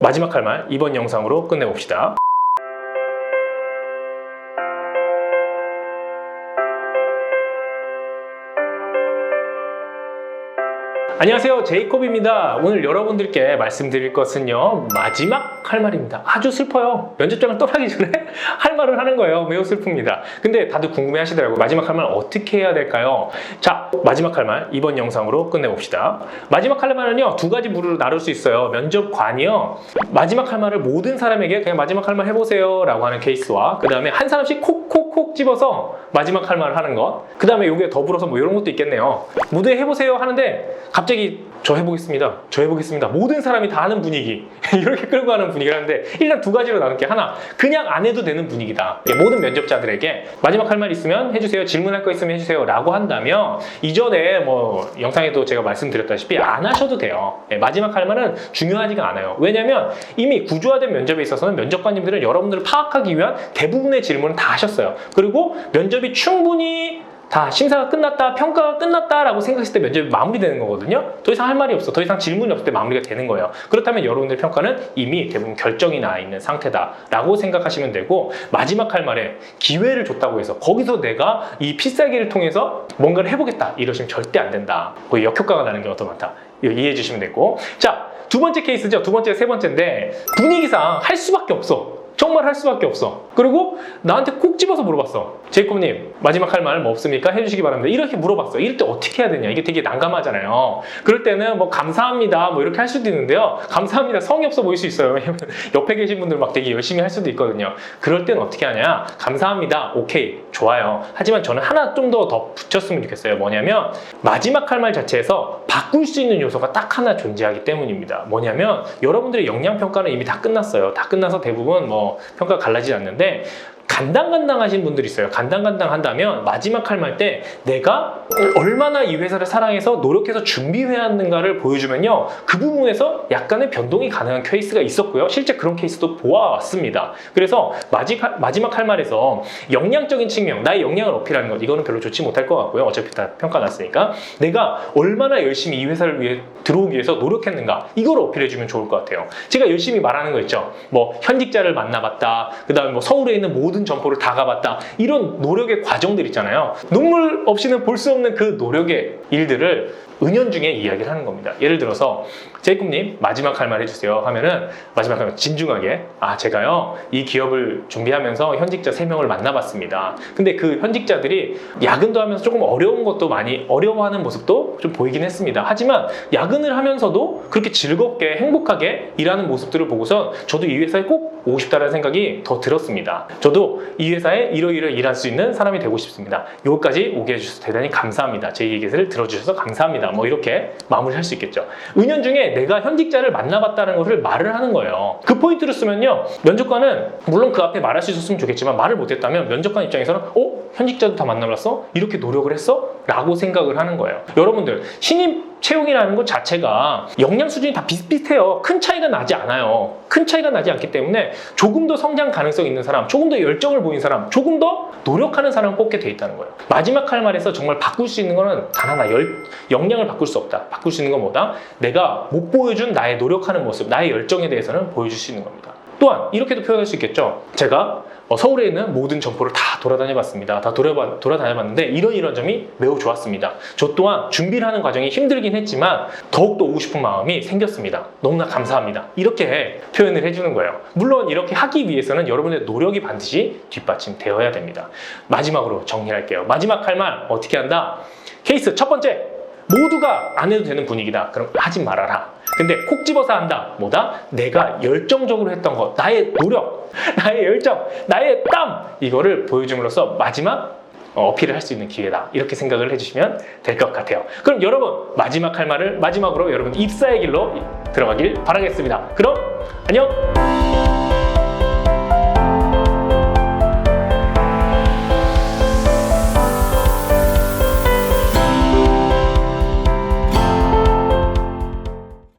마지막 할 말 이번 영상으로 끝내봅시다. 안녕하세요, 제이콥입니다. 오늘 여러분들께 말씀드릴 것은요, 마지막 할 말입니다. 아주 슬퍼요. 면접장을 떠나기 전에 할 말을 하는 거예요. 매우 슬픕니다. 근데 다들 궁금해 하시더라고요. 마지막 할 말 어떻게 해야 될까요? 자, 마지막 할 말 이번 영상으로 끝내봅시다. 마지막 할 말은요, 두 가지 부류로 나눌 수 있어요. 면접관이요, 마지막 할 말을 모든 사람에게 그냥 마지막 할 말 해보세요 라고 하는 케이스와, 그 다음에 한 사람씩 콕콕콕 집어서 마지막 할 말을 하는 것, 그 다음에 요게 더불어서 뭐 이런 것도 있겠네요. 모두 해보세요 하는데 갑자기 저 해보겠습니다. 모든 사람이 다 하는 분위기 이렇게 끌고 가는 분위기를 하는데, 일단 두 가지로 나눌게. 하나, 그냥 안 해도 되는 분위기다. 모든 면접자들에게 마지막 할 말 있으면 해주세요, 질문할 거 있으면 해주세요 라고 한다면, 이전에 뭐 영상에도 제가 말씀드렸다시피 안 하셔도 돼요. 마지막 할 말은 중요하지가 않아요. 왜냐면 이미 구조화된 면접에 있어서는 면접관님들은 여러분들을 파악하기 위한 대부분의 질문을 다 하셨어요. 그리고 면접이 충분히 다 심사가 끝났다, 평가가 끝났다 라고 생각했을 때 면접이 마무리되는 거거든요. 더 이상 할 말이 없어, 더 이상 질문이 없을 때 마무리가 되는 거예요. 그렇다면 여러분들의 평가는 이미 대부분 결정이 나 있는 상태다 라고 생각하시면 되고, 마지막 할 말에 기회를 줬다고 해서 거기서 내가 이 필살기를 통해서 뭔가를 해보겠다 이러시면 절대 안 된다. 거의 역효과가 나는 경우가 더 많다. 이거 이해해 주시면 되고, 자, 두 번째 케이스죠. 두 번째, 세 번째인데, 분위기상 할 수밖에 없어. 정말 할 수밖에 없어. 그리고 나한테 콕 집어서 물어봤어. 제이콥님, 마지막 할 말 뭐 없습니까? 해주시기 바랍니다. 이렇게 물어봤어. 이럴 때 어떻게 해야 되냐? 이게 되게 난감하잖아요. 그럴 때는 뭐 감사합니다 뭐 이렇게 할 수도 있는데요, 감사합니다 성의 없어 보일 수 있어요. 왜냐면 옆에 계신 분들 막 되게 열심히 할 수도 있거든요. 그럴 때는 어떻게 하냐? 감사합니다, 오케이, 좋아요. 하지만 저는 하나 좀 더 붙였으면 좋겠어요. 뭐냐면 마지막 할 말 자체에서 바꿀 수 있는 요소가 딱 하나 존재하기 때문입니다. 뭐냐면 여러분들의 역량평가는 이미 다 끝났어요. 다 끝나서 대부분 뭐 평가가 갈라지지 않는데, 간당간당하신 분들이 있어요. 간당간당한다면 마지막 할 말 때 내가 얼마나 이 회사를 사랑해서 노력해서 준비해왔는가를 보여주면요, 그 부분에서 약간의 변동이 가능한 케이스가 있었고요. 실제 그런 케이스도 보아왔습니다. 그래서 마지막 할 말에서 역량적인 측면, 나의 역량을 어필하는 것, 이거는 별로 좋지 못할 것 같고요. 어차피 다 평가 났으니까 내가 얼마나 열심히 이 회사를 위해 들어오기 위해서 노력했는가, 이걸 어필해주면 좋을 것 같아요. 제가 열심히 말하는 거 있죠. 뭐 현직자를 만나봤다, 그 다음에 뭐 서울에 있는 모든 점포를 다 가봤다, 이런 노력의 과정들 있잖아요. 눈물 없이는 볼 수 없는 그 노력의 일들을 은연중에 이야기를 하는 겁니다. 예를 들어서 제이콥님, 마지막 할 말 해주세요 하면은, 마지막 할 말 진중하게, 제가요 이 기업을 준비하면서 현직자 3명을 만나봤습니다. 근데 그 현직자들이 야근도 하면서 조금 어려운 것도 많이 어려워하는 모습도 좀 보이긴 했습니다. 하지만 야근을 하면서도 그렇게 즐겁게 행복하게 일하는 모습들을 보고서 저도 이 회사에 꼭 오고 싶다는 생각이 더 들었습니다. 저도 이 회사에 이러이러 일할 수 있는 사람이 되고 싶습니다. 여기까지 오게 해주셔서 대단히 감사합니다. 제 얘기를 들어주셔서 감사합니다. 뭐 이렇게 마무리할 수 있겠죠. 은연중에 내가 현직자를 만나봤다는 것을 말을 하는 거예요. 그 포인트를 쓰면요, 면접관은 물론 그 앞에 말할 수 있었으면 좋겠지만 말을 못했다면 면접관 입장에서는 현직자도 다 만나봤어? 이렇게 노력을 했어? 라고 생각을 하는 거예요. 여러분들, 신입 채용이라는 것 자체가 역량 수준이 다 비슷비슷해요. 큰 차이가 나지 않아요. 큰 차이가 나지 않기 때문에 조금 더 성장 가능성 있는 사람, 조금 더 열정을 보인 사람, 조금 더 노력하는 사람을 뽑게 돼 있다는 거예요. 마지막 할 말에서 정말 바꿀 수 있는 거는 단 하나, 역량을 바꿀 수 없다. 바꿀 수 있는 건 뭐다? 내가 못 보여준 나의 노력하는 모습, 나의 열정에 대해서는 보여줄 수 있는 겁니다. 또한 이렇게도 표현할 수 있겠죠. 제가 서울에 있는 모든 점포를 다 돌아다녀봤습니다. 다 돌아다녀봤는데 이런 점이 매우 좋았습니다. 저 또한 준비를 하는 과정이 힘들긴 했지만 더욱더 오고 싶은 마음이 생겼습니다. 너무나 감사합니다. 이렇게 표현을 해주는 거예요. 물론 이렇게 하기 위해서는 여러분의 노력이 반드시 뒷받침되어야 됩니다. 마지막으로 정리할게요. 마지막 할 말 어떻게 한다? 케이스 첫 번째, 모두가 안 해도 되는 분위기다. 그럼 하지 말아라. 근데 콕 집어서 한다. 뭐다? 내가 열정적으로 했던 것, 나의 노력, 나의 열정, 나의 땀, 이거를 보여줌으로써 마지막 어필을 할 수 있는 기회다. 이렇게 생각을 해주시면 될 것 같아요. 그럼 여러분, 마지막 할 말을 마지막으로 여러분 입사의 길로 들어가길 바라겠습니다. 그럼 안녕!